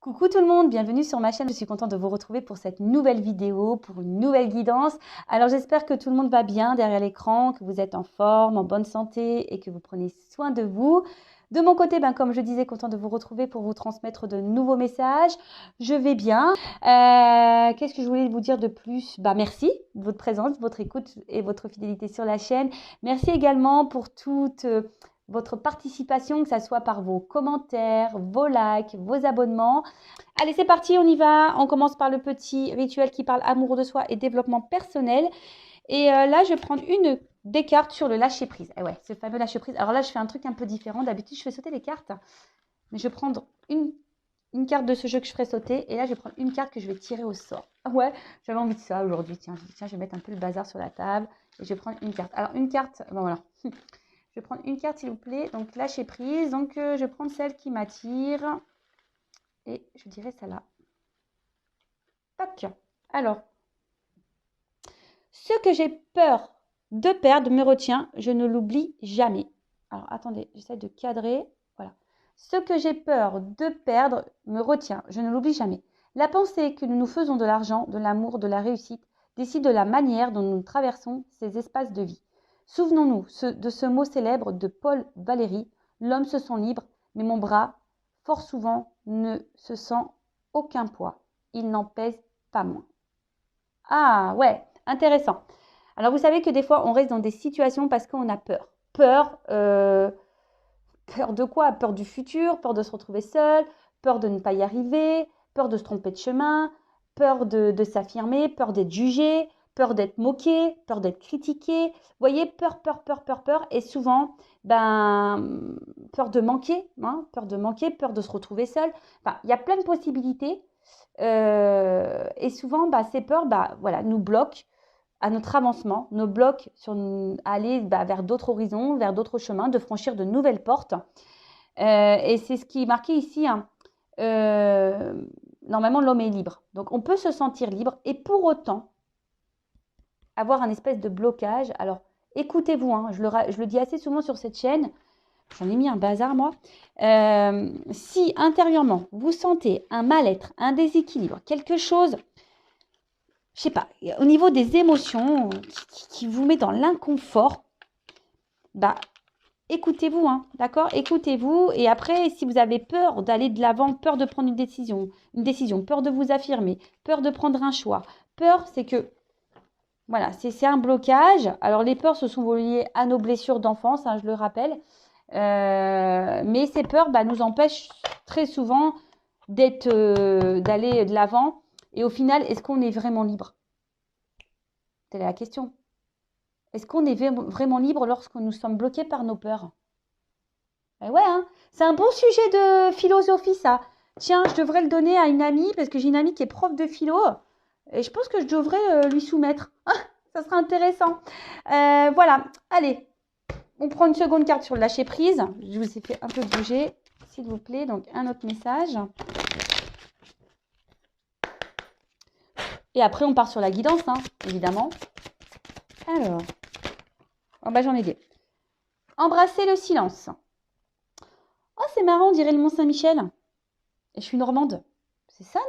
Coucou tout le monde, bienvenue sur ma chaîne. Je suis contente de vous retrouver pour cette nouvelle vidéo, pour une nouvelle guidance. Alors j'espère que tout le monde va bien derrière l'écran, que vous êtes en forme, en bonne santé et que vous prenez soin de vous. De mon côté, comme je disais, content de vous retrouver pour vous transmettre de nouveaux messages. Je vais bien. Qu'est-ce que je voulais vous dire de plus? Merci de votre présence, votre écoute et votre fidélité sur la chaîne. Merci également pour toute votre participation, que ce soit par vos commentaires, vos likes, vos abonnements. Allez, c'est parti, on y va. On commence par le petit rituel qui parle amour de soi et développement personnel. Et là, je vais prendre une des cartes sur le lâcher-prise. Et ouais, ce fameux lâcher-prise. Alors là, je fais un truc un peu différent. D'habitude, je fais sauter les cartes. Mais je vais prendre une carte de ce jeu que je ferai sauter. Et là, je vais prendre une carte que je vais tirer au sort. Ouais, j'avais envie de ça aujourd'hui. Tiens, je vais mettre un peu le bazar sur la table. Et je vais prendre une carte. Alors, une carte, bon voilà. Je vais prendre une carte, s'il vous plaît. Donc, lâcher prise. Donc, je vais prendre celle qui m'attire. Et je dirais celle-là. Tac. Alors, ce que j'ai peur de perdre me retient. Je ne l'oublie jamais. Alors, attendez, j'essaie de cadrer. Voilà. Ce que j'ai peur de perdre me retient. Je ne l'oublie jamais. La pensée que nous nous faisons de l'argent, de l'amour, de la réussite décide de la manière dont nous traversons ces espaces de vie. Souvenons-nous de ce mot célèbre de Paul Valéry, l'homme se sent libre, mais mon bras, fort souvent, ne se sent aucun poids. Il n'en pèse pas moins. Ah ouais, intéressant. Alors vous savez que des fois, on reste dans des situations parce qu'on a peur. Peur de quoi? Peur du futur, peur de se retrouver seul, peur de ne pas y arriver, peur de se tromper de chemin, peur de s'affirmer, peur d'être jugé, peur d'être moqué, peur d'être critiqué. Vous voyez, peur. Et souvent, peur de manquer, peur de se retrouver seul. Enfin, il y a plein de possibilités. Et souvent, ces peurs voilà, nous bloquent à notre avancement, nous bloquent sur aller vers d'autres horizons, vers d'autres chemins, de franchir de nouvelles portes. Et c'est ce qui est marqué ici. Normalement, l'homme est libre. Donc, on peut se sentir libre et pour autant avoir un espèce de blocage. Alors, écoutez-vous, je le dis assez souvent sur cette chaîne. J'en ai mis un bazar, moi. Si intérieurement, vous sentez un mal-être, un déséquilibre, quelque chose, je sais pas, au niveau des émotions qui vous met dans l'inconfort, écoutez-vous, d'accord? Écoutez-vous. Et après, si vous avez peur d'aller de l'avant, peur de prendre une décision, peur de vous affirmer, peur de prendre un choix, peur, c'est que, voilà, c'est un blocage. Alors, les peurs, se sont liées à nos blessures d'enfance, je le rappelle. Mais ces peurs nous empêchent très souvent d'aller de l'avant. Et au final, est-ce qu'on est vraiment libre? Telle est la question. Est-ce qu'on est vraiment libre lorsque nous sommes bloqués par nos peurs? Ouais, c'est un bon sujet de philosophie, ça. Tiens, je devrais le donner à une amie, parce que j'ai une amie qui est prof de philo. Et je pense que je devrais lui soumettre. Ça sera intéressant. Voilà, allez. On prend une seconde carte sur le lâcher prise. Je vous ai fait un peu bouger, s'il vous plaît. Donc, un autre message. Et après, on part sur la guidance, évidemment. Alors, j'en ai des. Embrasser le silence. Oh, c'est marrant, on dirait le Mont-Saint-Michel. Et je suis normande. C'est ça,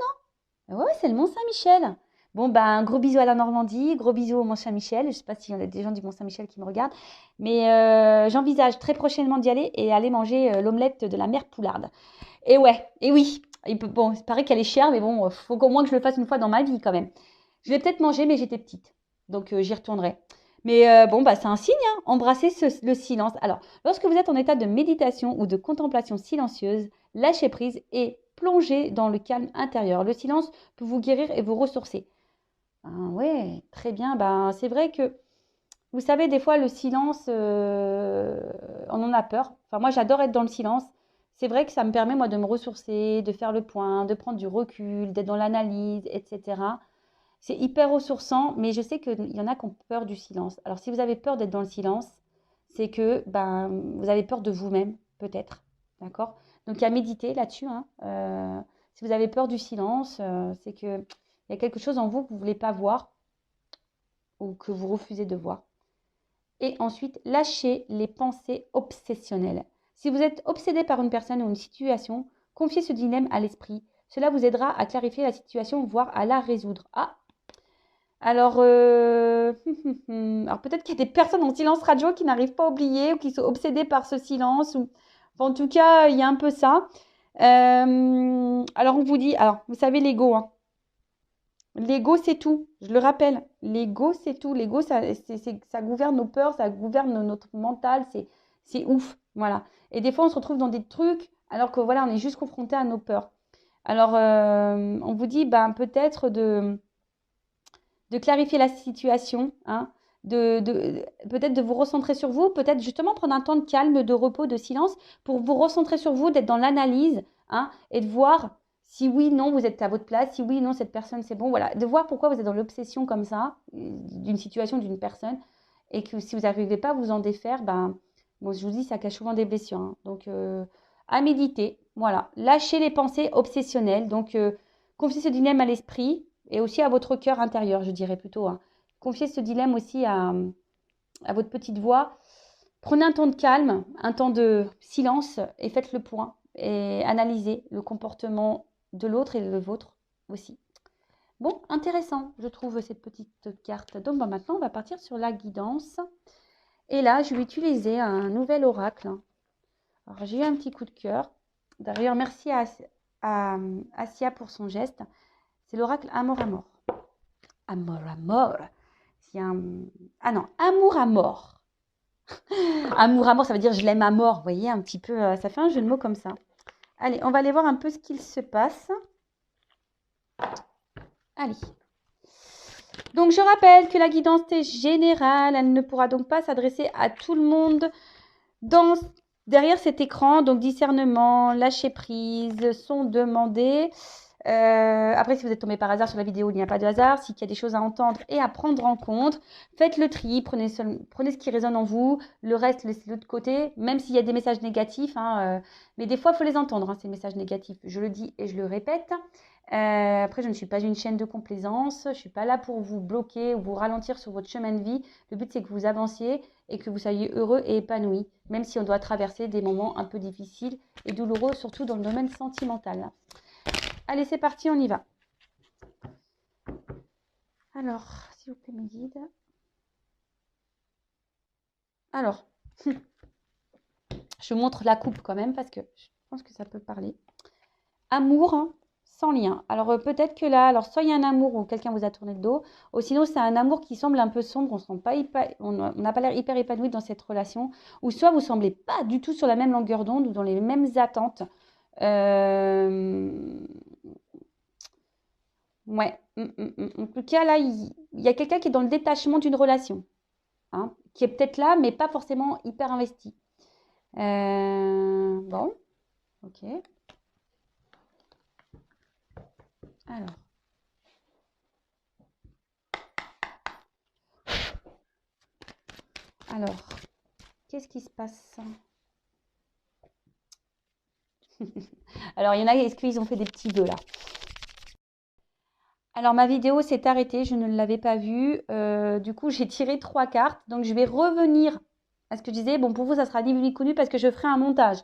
non? Ouais, c'est le Mont-Saint-Michel. Bon, un gros bisou à la Normandie, gros bisou au Mont-Saint-Michel. Je ne sais pas s'il y en a des gens du Mont-Saint-Michel qui me regardent. Mais j'envisage très prochainement d'y aller et aller manger l'omelette de la mère Poularde. Et ouais, et oui. Bon, il paraît qu'elle est chère, mais bon, faut qu'au moins que je le fasse une fois dans ma vie quand même. Je l'ai peut-être mangé, mais j'étais petite. Donc, j'y retournerai. Mais c'est un signe, embrasser le silence. Alors, lorsque vous êtes en état de méditation ou de contemplation silencieuse, lâchez prise et plongez dans le calme intérieur. Le silence peut vous guérir et vous ressourcer. Ouais, très bien. C'est vrai que, vous savez, des fois, le silence, on en a peur. Enfin, moi, j'adore être dans le silence. C'est vrai que ça me permet, moi, de me ressourcer, de faire le point, de prendre du recul, d'être dans l'analyse, etc. C'est hyper ressourçant, mais je sais qu'il y en a qui ont peur du silence. Alors, si vous avez peur d'être dans le silence, c'est que vous avez peur de vous-même, peut-être. D'accord? Donc, il y a méditer là-dessus. Si vous avez peur du silence, c'est qu'il y a quelque chose en vous que vous ne voulez pas voir ou que vous refusez de voir. Et ensuite, lâchez les pensées obsessionnelles. Si vous êtes obsédé par une personne ou une situation, confiez ce dilemme à l'esprit. Cela vous aidera à clarifier la situation, voire à la résoudre. Ah, alors, alors peut-être qu'il y a des personnes en silence radio qui n'arrivent pas à oublier ou qui sont obsédées par ce silence. Ou... Enfin, en tout cas, il y a un peu ça. Alors, on vous dit, alors, vous savez, l'ego, hein. L'ego, c'est tout. Je le rappelle. L'ego, c'est tout. L'ego, ça gouverne nos peurs, ça gouverne notre mental. C'est ouf. Voilà. Et des fois, on se retrouve dans des trucs alors que voilà, on est juste confronté à nos peurs. Alors, on vous dit, ben, peut-être de clarifier la situation, hein, peut-être de vous recentrer sur vous, peut-être justement prendre un temps de calme, de repos, de silence pour vous recentrer sur vous, d'être dans l'analyse, hein, et de voir si oui, non, vous êtes à votre place, si oui, non, cette personne, c'est bon, voilà, de voir pourquoi vous êtes dans l'obsession comme ça, d'une situation, d'une personne, et que si vous n'arrivez pas à vous en défaire, ben, bon, je vous dis, ça cache souvent des blessures, hein, donc à méditer, voilà, lâchez les pensées obsessionnelles, donc confiez ce dilemme à l'esprit, et aussi à votre cœur intérieur, je dirais plutôt, hein. Confiez ce dilemme aussi à votre petite voix. Prenez un temps de calme, un temps de silence et faites le point et analysez le comportement de l'autre et le vôtre aussi. Bon, intéressant, je trouve, cette petite carte. Donc, maintenant, on va partir sur la guidance. Et là, je vais utiliser un nouvel oracle. Alors, j'ai eu un petit coup de cœur. D'ailleurs, merci à Asia pour son geste. C'est l'oracle Amour à mort. Amour à mort. Ah non, amour à mort. Amour à mort, ça veut dire je l'aime à mort. Vous voyez, un petit peu, ça fait un jeu de mots comme ça. Allez, on va aller voir un peu ce qu'il se passe. Allez. Donc, je rappelle que la guidance est générale. Elle ne pourra donc pas s'adresser à tout le monde derrière cet écran. Donc, discernement, lâcher prise sont demandés. Après, si vous êtes tombé par hasard sur la vidéo, il n'y a pas de hasard. S'il y a des choses à entendre et à prendre en compte, faites le tri, prenez ce qui résonne en vous, le reste, laissez-le de côté, même s'il y a des messages négatifs, hein, mais des fois, il faut les entendre, hein, ces messages négatifs. Je le dis et je le répète. Après, je ne suis pas une chaîne de complaisance, je ne suis pas là pour vous bloquer ou vous ralentir sur votre chemin de vie. Le but, c'est que vous avanciez et que vous soyez heureux et épanoui, même si on doit traverser des moments un peu difficiles et douloureux, surtout dans le domaine sentimental. Allez, c'est parti, on y va. Alors, s'il vous plaît, mes guides. Alors, je montre la coupe quand même parce que je pense que ça peut parler. Amour, hein, sans lien. Alors, peut-être que là, alors soit il y a un amour où quelqu'un vous a tourné le dos, ou sinon c'est un amour qui semble un peu sombre, on n'a pas l'air hyper épanoui dans cette relation, ou soit vous semblez pas du tout sur la même longueur d'onde ou dans les mêmes attentes. Ouais. En tout cas, là, il y a quelqu'un qui est dans le détachement d'une relation, hein, qui est peut-être là, mais pas forcément hyper investi. Bon, ok. Alors. Alors, qu'est-ce qui se passe? Alors, il y en a, est-ce qu'ils ont fait des petits vœux là? Alors, ma vidéo s'est arrêtée, je ne l'avais pas vue. Du coup, j'ai tiré 3 cartes. Donc, je vais revenir à ce que je disais. Bon, pour vous, ça sera ni vu ni connu parce que je ferai un montage.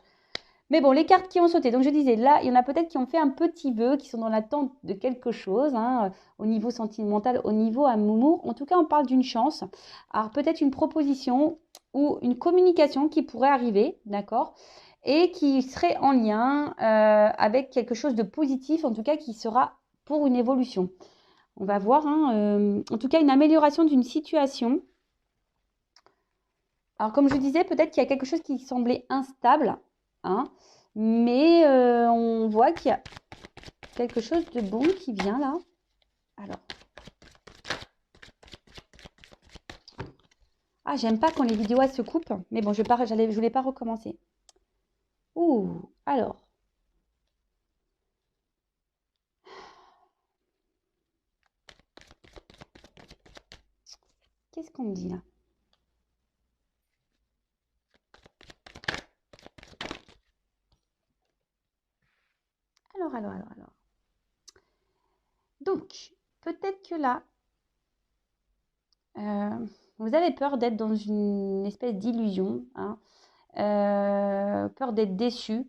Mais bon, les cartes qui ont sauté. Donc, je disais, là, il y en a peut-être qui ont fait un petit vœu, qui sont dans l'attente de quelque chose, hein, au niveau sentimental, au niveau amour. En tout cas, on parle d'une chance. Alors, peut-être une proposition ou une communication qui pourrait arriver, d'accord? Et qui serait en lien avec quelque chose de positif, en tout cas, qui sera pour une évolution. On va voir, hein, en tout cas, une amélioration d'une situation. Alors, comme je disais, peut-être qu'il y a quelque chose qui semblait instable, hein, mais on voit qu'il y a quelque chose de bon qui vient là. Alors. Ah, j'aime pas quand les vidéos elles se coupent, mais bon, je voulais pas recommencer. Ouh, alors. Qu'est-ce qu'on me dit là? Alors. Donc, peut-être que là, vous avez peur d'être dans une espèce d'illusion, hein, peur d'être déçu.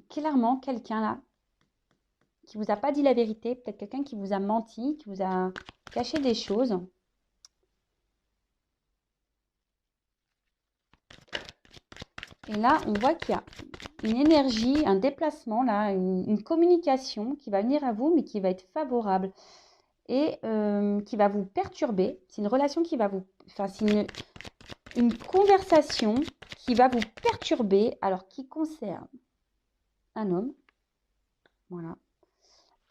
clairement quelqu'un là qui vous a pas dit la vérité, peut-être quelqu'un qui vous a menti, qui vous a caché des choses. Et là, on voit qu'il y a une énergie, un déplacement, là, une communication qui va venir à vous, mais qui va être favorable et qui va vous perturber. C'est une relation qui va vous... Enfin, c'est une conversation qui va vous perturber, alors qui concerne un homme. Voilà.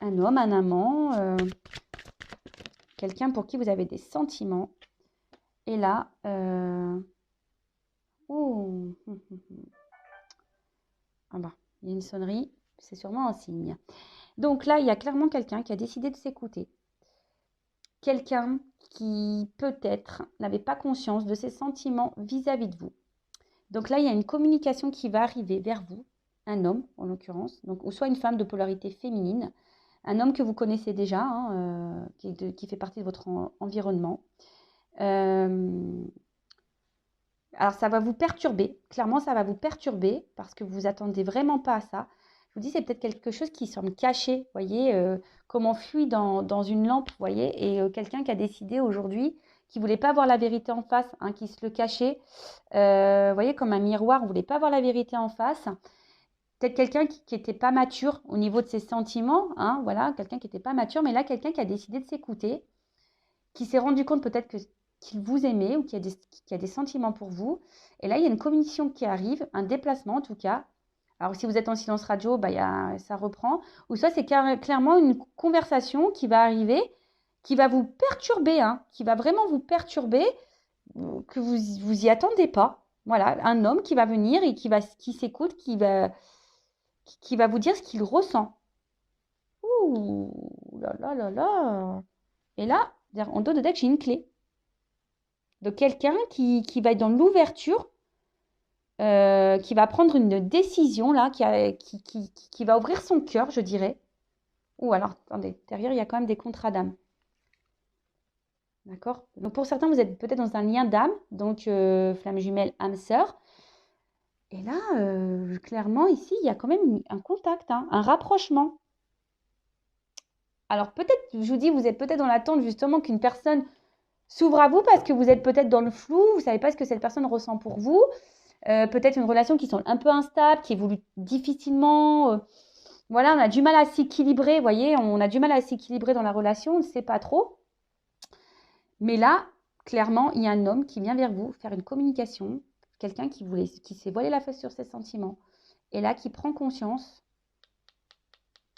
Un homme, un amant, quelqu'un pour qui vous avez des sentiments. Et là... Oh, ah bah, il y a une sonnerie, c'est sûrement un signe. Donc là, il y a clairement quelqu'un qui a décidé de s'écouter. Quelqu'un qui peut-être n'avait pas conscience de ses sentiments vis-à-vis de vous. Donc là, il y a une communication qui va arriver vers vous, un homme en l'occurrence, donc, ou soit une femme de polarité féminine, un homme que vous connaissez déjà, hein, qui fait partie de votre environnement. Alors, ça va vous perturber. Clairement, ça va vous perturber parce que vous attendez vraiment pas à ça. Je vous dis, c'est peut-être quelque chose qui semble caché, vous voyez, comme on fuit dans une lampe, vous voyez, et quelqu'un qui a décidé aujourd'hui qui ne voulait pas voir la vérité en face, hein, qui se le cachait, vous voyez, comme un miroir, on ne voulait pas voir la vérité en face. Peut-être quelqu'un qui n'était pas mature au niveau de ses sentiments, hein, voilà, quelqu'un qui n'était pas mature, mais là, quelqu'un qui a décidé de s'écouter, qui s'est rendu compte peut-être qu'il vous aimait ou qu'il y a des sentiments pour vous. Et là, il y a une communication qui arrive, un déplacement en tout cas. Alors, si vous êtes en silence radio, bah, ça reprend. Ou soit c'est clairement une conversation qui va arriver, qui va vous perturber, hein, qui va vraiment vous perturber, que vous y attendez pas. Voilà, un homme qui va venir et qui s'écoute, qui va vous dire ce qu'il ressent. Ouh là là là là. Et là, en dos de deck, j'ai une clé de quelqu'un qui va être dans l'ouverture, qui va prendre une décision, là, qui va ouvrir son cœur, je dirais. Ou alors, attendez, derrière, il y a quand même des contrats d'âme. D'accord? Donc, pour certains, vous êtes peut-être dans un lien d'âme, donc flamme jumelle, âme sœur. Et là, clairement, ici, il y a quand même un contact, hein, un rapprochement. Alors, peut-être, je vous dis, vous êtes peut-être dans l'attente, justement, qu'une personne s'ouvre à vous parce que vous êtes peut-être dans le flou, vous ne savez pas ce que cette personne ressent pour vous. Peut-être une relation qui semble un peu instable, qui évolue difficilement. Voilà, on a du mal à s'équilibrer, vous voyez, on a du mal à s'équilibrer dans la relation, on ne sait pas trop. Mais là, clairement, il y a un homme qui vient vers vous faire une communication, quelqu'un qui s'est voilé la face sur ses sentiments, et là, qui prend conscience.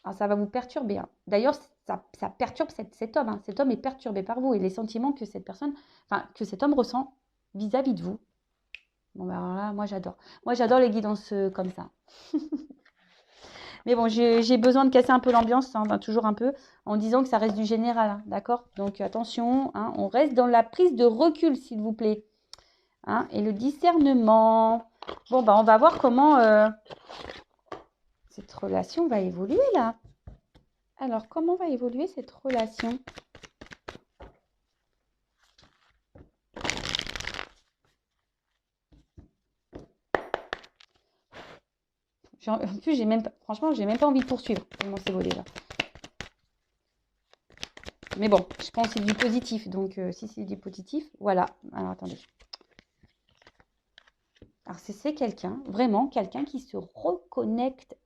Alors, ça va vous perturber, hein. D'ailleurs, ça perturbe cet homme, hein. Cet homme est perturbé par vous et les sentiments que que cet homme ressent vis-à-vis de vous. Bon, ben alors là, moi, j'adore. Moi, j'adore les guidances comme ça. Mais bon, j'ai besoin de casser un peu l'ambiance, hein, toujours un peu, en disant que ça reste du général, hein, d'accord? Donc, attention, hein, on reste dans la prise de recul, s'il vous plaît. Hein, et le discernement. Bon, on va voir comment cette relation va évoluer, là. Alors, comment va évoluer cette relation? En plus, franchement, j'ai même pas envie de poursuivre. Tellement c'est beau déjà. Mais bon, je pense que c'est du positif. Donc, si c'est du positif, voilà. Alors, attendez. Alors, c'est quelqu'un, vraiment, quelqu'un qui se reconnecte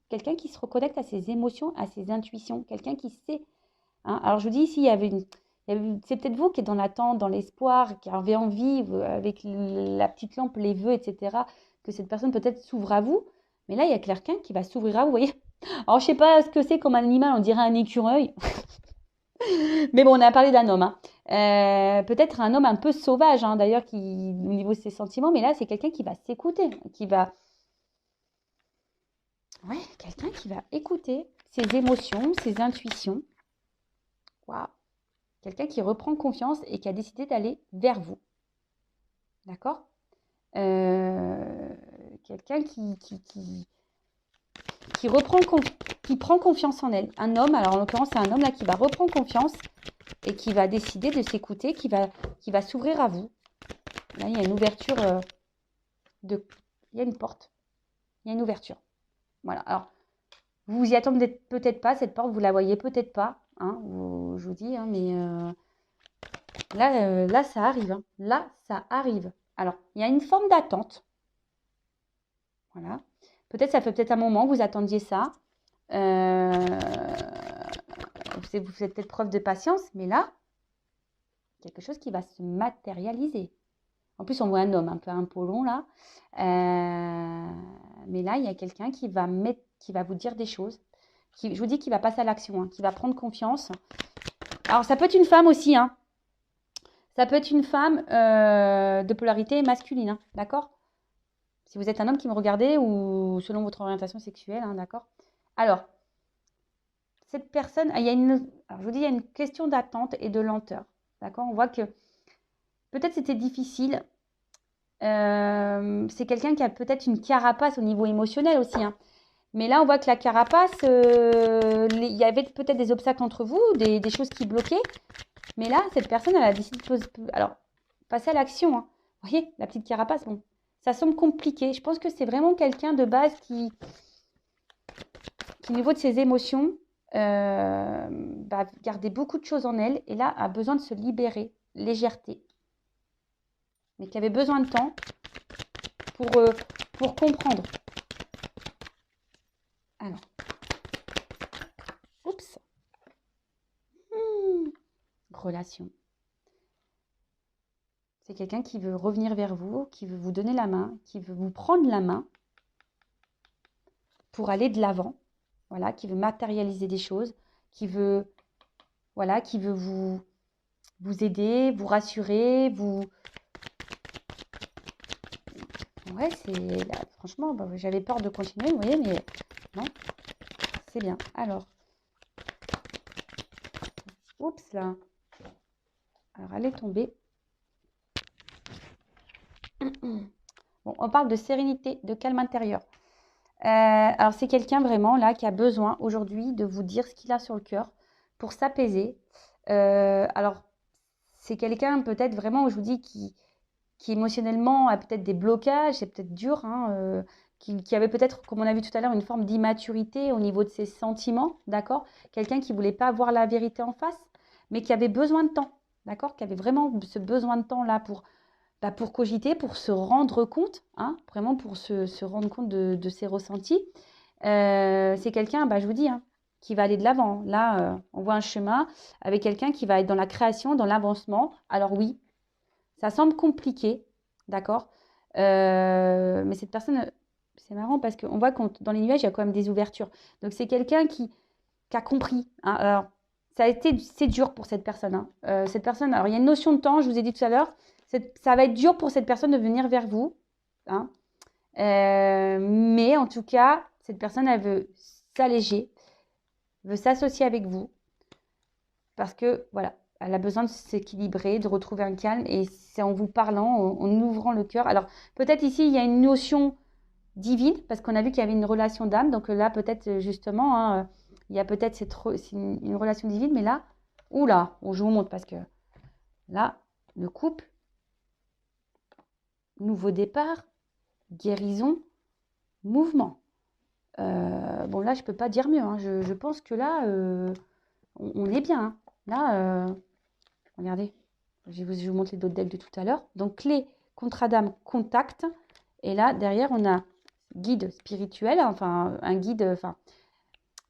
quelqu'un qui se reconnecte à ses émotions, à ses intuitions. Quelqu'un qui sait. Hein. Alors, je vous dis ici, c'est peut-être vous qui êtes dans l'attente, dans l'espoir, qui avez envie, avec la petite lampe, les vœux, etc., que cette personne peut-être s'ouvre à vous. Mais là, il y a quelqu'un qui va s'ouvrir à vous, vous voyez. Alors, je ne sais pas ce que c'est comme animal, on dirait un écureuil. Mais bon, on a parlé d'un homme. Hein. Peut-être un homme un peu sauvage, hein, d'ailleurs, au niveau de ses sentiments. Mais là, c'est quelqu'un qui va s'écouter, Ouais, quelqu'un qui va écouter ses émotions, ses intuitions. Waouh. Quelqu'un qui reprend confiance et qui a décidé d'aller vers vous. D'accord? Quelqu'un qui prend confiance en elle. Un homme, alors en l'occurrence, c'est un homme là qui va reprendre confiance et qui va décider de s'écouter, qui va s'ouvrir à vous. Là, il y a une ouverture il y a une porte. Il y a une ouverture. Voilà. Alors, vous vous y attendez peut-être pas, cette porte, vous la voyez peut-être pas. Hein, je vous dis, hein, mais là, ça arrive. Hein. Là, ça arrive. Alors, il y a une forme d'attente. Voilà. Peut-être, ça fait peut-être un moment que vous attendiez ça. Vous faites peut-être preuve de patience, mais là, quelque chose qui va se matérialiser. En plus, on voit un homme un peu apollon là. Mais là, il y a quelqu'un qui va vous dire des choses. Je vous dis qu'il va passer à l'action, hein, qui va prendre confiance. Alors, ça peut être une femme aussi. Hein. Ça peut être une femme de polarité masculine. Hein, d'accord? Si vous êtes un homme qui me regardez ou selon votre orientation sexuelle. Hein, d'accord? Alors, cette personne, alors je vous dis, il y a une question d'attente et de lenteur. D'accord? On voit que peut-être c'était difficile. C'est quelqu'un qui a peut-être une carapace au niveau émotionnel aussi. Hein. Mais là, on voit que la carapace, il y avait peut-être des obstacles entre vous, des choses qui bloquaient. Mais là, cette personne, elle a décidé de passer à l'action. Hein. Vous voyez, la petite carapace, bon, ça semble compliqué. Je pense que c'est vraiment quelqu'un de base qui, au niveau de ses émotions, va garder beaucoup de choses en elle. Et là, a besoin de se libérer, légèreté. Mais qui avait besoin de temps pour comprendre. Alors, oups, relation. C'est quelqu'un qui veut revenir vers vous, qui veut vous donner la main, qui veut vous prendre la main pour aller de l'avant. Voilà, qui veut matérialiser des choses, qui veut vous aider, vous rassurer, Ouais, là, franchement, j'avais peur de continuer, vous voyez, mais non, c'est bien. Alors, oups là. Alors, elle est tombée. Bon, on parle de sérénité, de calme intérieur. Alors, c'est quelqu'un vraiment là qui a besoin aujourd'hui de vous dire ce qu'il a sur le cœur pour s'apaiser. Alors, c'est quelqu'un peut-être vraiment, je vous dis, qui émotionnellement a peut-être des blocages, c'est peut-être dur, hein, qui avait peut-être, comme on a vu tout à l'heure, une forme d'immaturité au niveau de ses sentiments, d'accord? Quelqu'un qui ne voulait pas voir la vérité en face, mais qui avait besoin de temps, d'accord? Qui avait vraiment ce besoin de temps-là pour cogiter, pour se rendre compte, hein, vraiment pour se rendre compte de ses ressentis. C'est quelqu'un, je vous dis, hein, qui va aller de l'avant. Là, on voit un chemin avec quelqu'un qui va être dans la création, dans l'avancement. Alors oui, ça semble compliqué, d'accord? Mais cette personne, c'est marrant parce qu'on voit que dans les nuages, il y a quand même des ouvertures. Donc, c'est quelqu'un qui a compris. Hein. Alors, c'est dur pour cette personne. Hein. Cette personne, alors il y a une notion de temps, je vous ai dit tout à l'heure, ça va être dur pour cette personne de venir vers vous. Hein. Mais en tout cas, cette personne, elle veut s'alléger, veut s'associer avec vous. Parce que, voilà, elle a besoin de s'équilibrer, de retrouver un calme. Et c'est en vous parlant, en ouvrant le cœur. Alors, peut-être ici, il y a une notion divine, parce qu'on a vu qu'il y avait une relation d'âme. Donc là, peut-être, justement, hein, il y a peut-être une relation divine. Mais là, oula, je vous montre parce que là, le couple, nouveau départ, guérison, mouvement. Bon, là, je ne peux pas dire mieux. Hein. Je pense que là, on est bien. Hein. Là, regardez, je vais vous montrer d'autres decks de tout à l'heure. Donc, clé, contrat d'âme, contact. Et là, derrière, on a guide spirituel, enfin, un guide, enfin,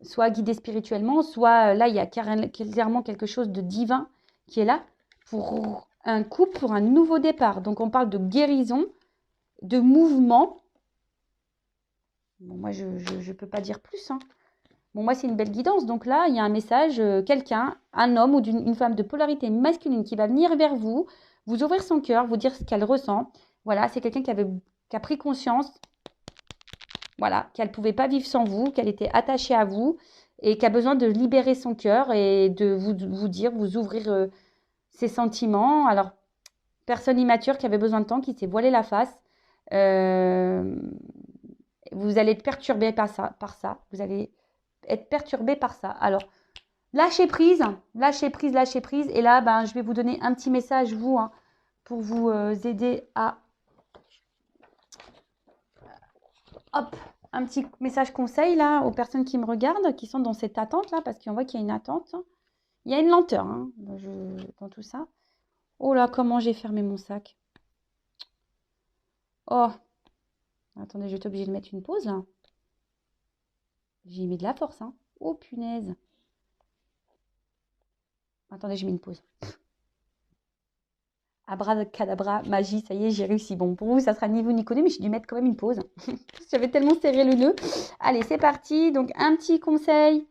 soit guidé spirituellement, soit là, il y a clairement quelque chose de divin qui est là pour un couple, pour un nouveau départ. Donc, on parle de guérison, de mouvement. Bon, moi, je ne peux pas dire plus. Hein. Bon, moi, c'est une belle guidance. Donc là, il y a un message, quelqu'un, un homme ou une femme de polarité masculine qui va venir vers vous, vous ouvrir son cœur, vous dire ce qu'elle ressent. Voilà, c'est quelqu'un qui a pris conscience, voilà, qu'elle ne pouvait pas vivre sans vous, qu'elle était attachée à vous et qui a besoin de libérer son cœur et de vous dire, vous ouvrir ses sentiments. Alors, personne immature qui avait besoin de temps, qui s'est voilé la face. Vous allez être perturbé par ça. Vous allez être perturbé par ça. Alors, lâchez prise, lâchez prise, lâchez prise. Et là, je vais vous donner un petit message, vous, hein, pour vous aider à un petit message conseil là aux personnes qui me regardent, qui sont dans cette attente là, parce qu'on voit qu'il y a une attente. Il y a une lenteur hein, dans tout ça. Oh là, comment j'ai fermé mon sac. Oh, attendez, je vais être obligée de mettre une pause là. J'ai mis de la force, hein. Oh punaise. Attendez, j'ai mis une pause. Abracadabra, magie, ça y est, j'ai réussi. Bon, pour vous, ça sera ni vous ni connu, mais j'ai dû mettre quand même une pause. J'avais tellement serré le nœud. Allez, c'est parti. Donc, un petit conseil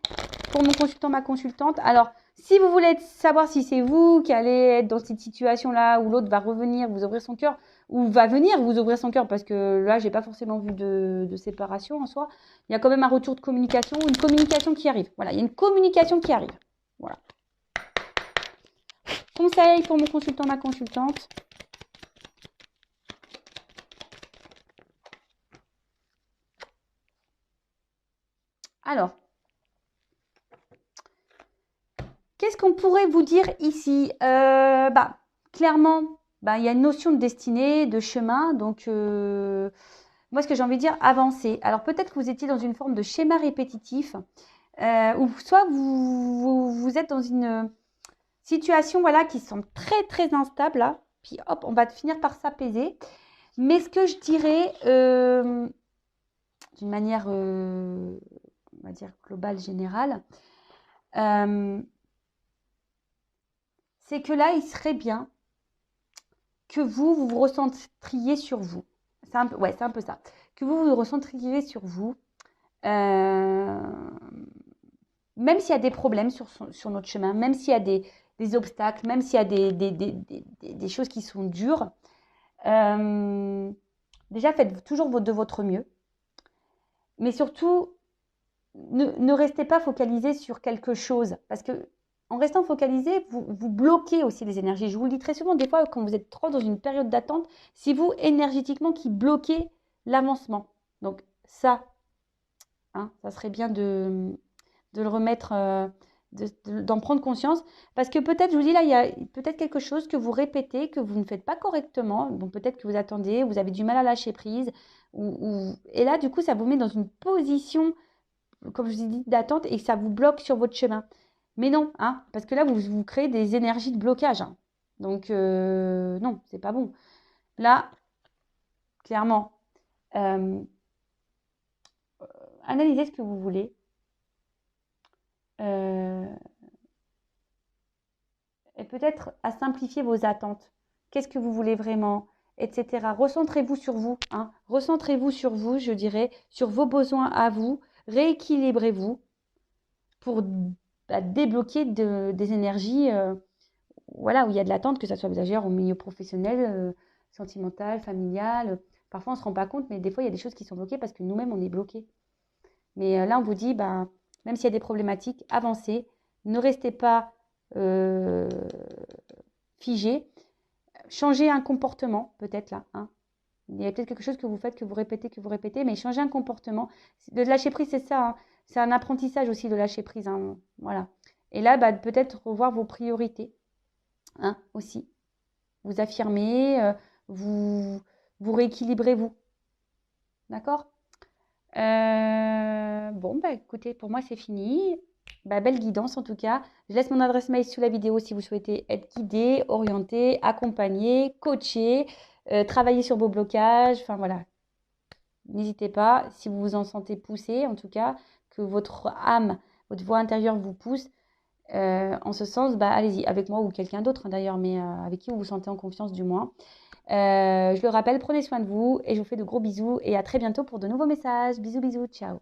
pour mon consultant, ma consultante. Alors, si vous voulez savoir si c'est vous qui allez être dans cette situation-là, où l'autre va revenir, vous ouvrir son cœur, ou va venir vous ouvrir son cœur, parce que là, j'ai pas forcément vu de séparation en soi. Il y a quand même un retour de communication, une communication qui arrive. Voilà, il y a une communication qui arrive. Voilà. Conseil pour mon consultant, ma consultante. Alors, qu'est-ce qu'on pourrait vous dire ici? Clairement, il y a une notion de destinée, de chemin. Donc, moi, ce que j'ai envie de dire, avancer. Alors, peut-être que vous étiez dans une forme de schéma répétitif, ou soit vous êtes dans une situation voilà, qui semble très, très instable. Là. Puis, hop, on va finir par s'apaiser. Mais ce que je dirais, d'une manière, on va dire, globale, générale, c'est que là, il serait bien que vous vous recentriez sur vous. C'est un peu ça. Que vous vous recentriez sur vous. Même s'il y a des problèmes sur notre chemin, même s'il y a des obstacles, même s'il y a des choses qui sont dures, déjà faites toujours de votre mieux. Mais surtout, ne restez pas focalisé sur quelque chose. Parce que en restant focalisé, vous bloquez aussi les énergies. Je vous le dis très souvent, des fois, quand vous êtes trop dans une période d'attente, c'est vous, énergétiquement, qui bloquez l'avancement. Donc ça, hein, ça serait bien de le remettre, d'en prendre conscience. Parce que peut-être, je vous dis là, il y a peut-être quelque chose que vous répétez, que vous ne faites pas correctement. Donc peut-être que vous attendez, vous avez du mal à lâcher prise. Et là, du coup, ça vous met dans une position, comme je vous ai dit, d'attente et ça vous bloque sur votre chemin. Mais non, hein, parce que là, vous créez des énergies de blocage. Hein. Donc, non, c'est pas bon. Là, clairement, analysez ce que vous voulez. Et peut-être à simplifier vos attentes. Qu'est-ce que vous voulez vraiment, etc. Recentrez-vous sur vous. Hein. Recentrez-vous sur vous, je dirais, sur vos besoins à vous. Rééquilibrez-vous pour débloquer des énergies voilà, où il y a de l'attente, que ça soit d'ailleurs au milieu professionnel, sentimental, familial. Parfois, on ne se rend pas compte, mais des fois, il y a des choses qui sont bloquées parce que nous-mêmes, on est bloqués. Mais là, on vous dit, même s'il y a des problématiques, avancez. Ne restez pas figé. Changez un comportement, peut-être là. Hein. Il y a peut-être quelque chose que vous faites, que vous répétez, mais changez un comportement. De lâcher prise, c'est ça. Hein. C'est un apprentissage aussi de lâcher prise. Hein. Voilà. Et là, peut-être revoir vos priorités. Hein, aussi. Vous affirmez, vous rééquilibrez vous. D'accord? Bon, écoutez, pour moi, c'est fini. Belle guidance en tout cas. Je laisse mon adresse mail sous la vidéo si vous souhaitez être guidé, orienté, accompagné, coaché, travailler sur vos blocages. Enfin voilà. N'hésitez pas, si vous vous en sentez poussé, en tout cas, que votre âme, votre voix intérieure vous pousse. En ce sens, allez-y, avec moi ou quelqu'un d'autre d'ailleurs, mais avec qui vous vous sentez en confiance du moins. Je le rappelle, prenez soin de vous et je vous fais de gros bisous et à très bientôt pour de nouveaux messages. Bisous, bisous, ciao.